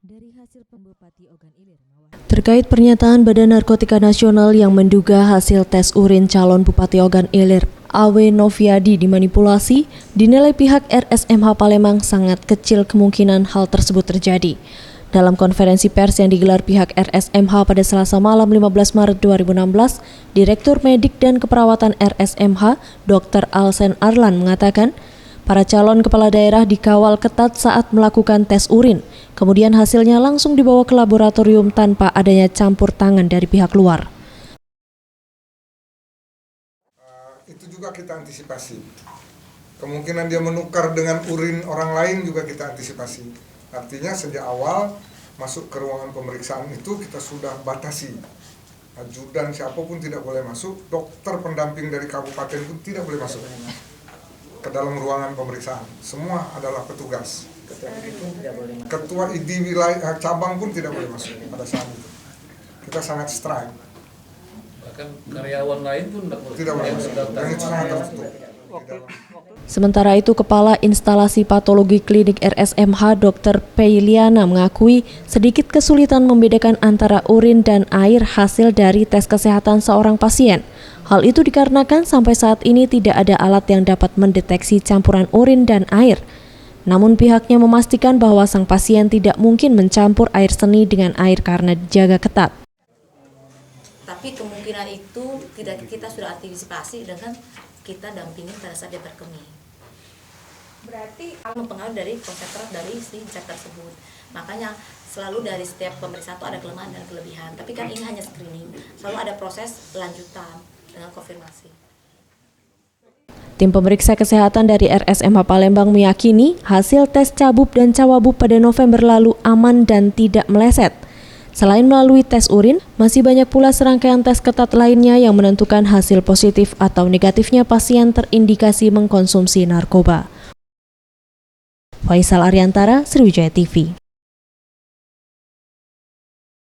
Dari hasil Bupati Ogan Ilir terkait pernyataan Badan Narkotika Nasional yang menduga hasil tes urin calon Bupati Ogan Ilir Awe Noviadi dimanipulasi, dinilai pihak RSMH Palembang sangat kecil kemungkinan hal tersebut terjadi. Dalam konferensi pers yang digelar pihak RSMH pada Selasa malam 15 Maret 2016, Direktur Medik dan Keperawatan RSMH, Dr. Alsen Arlan mengatakan, para calon kepala daerah dikawal ketat saat melakukan tes urin, kemudian hasilnya langsung dibawa ke laboratorium tanpa adanya campur tangan dari pihak luar. Itu juga kita antisipasi. Kemungkinan dia menukar dengan urin orang lain juga kita antisipasi. Artinya sejak awal masuk ke ruangan pemeriksaan itu kita sudah batasi. Ajudan siapapun tidak boleh masuk, dokter pendamping dari kabupaten pun tidak boleh masuk ke dalam ruangan pemeriksaan. Semua adalah petugas. Ketua ID wilayah cabang pun tidak boleh masuk pada saat itu. Kita sangat strike. Bahkan karyawan lain pun tidak boleh masuk. Dan itu sangat tertutup. Sementara itu, Kepala Instalasi Patologi Klinik RSMH Dr. Peiliana mengakui sedikit kesulitan membedakan antara urin dan air hasil dari tes kesehatan seorang pasien. Hal itu dikarenakan sampai saat ini tidak ada alat yang dapat mendeteksi campuran urin dan air. Namun pihaknya memastikan bahwa sang pasien tidak mungkin mencampur air seni dengan air karena dijaga ketat. Tapi kemungkinan itu tidak kita sudah antisipasi dengan kita dampingin pada saat dia terkemih. Berarti mempengaruhi dari konsentrat dari si zat tersebut. Makanya selalu dari setiap pemeriksaan itu ada kelemahan dan kelebihan. Tapi kan ini hanya screening. Selalu ada proses lanjutan dengan konfirmasi. Tim pemeriksa kesehatan dari RSMH Palembang meyakini hasil tes cabub dan cawabub pada November lalu aman dan tidak meleset. Selain melalui tes urin, masih banyak pula serangkaian tes ketat lainnya yang menentukan hasil positif atau negatifnya pasien terindikasi mengkonsumsi narkoba. Faisal Ariantara, Sriwijaya TV.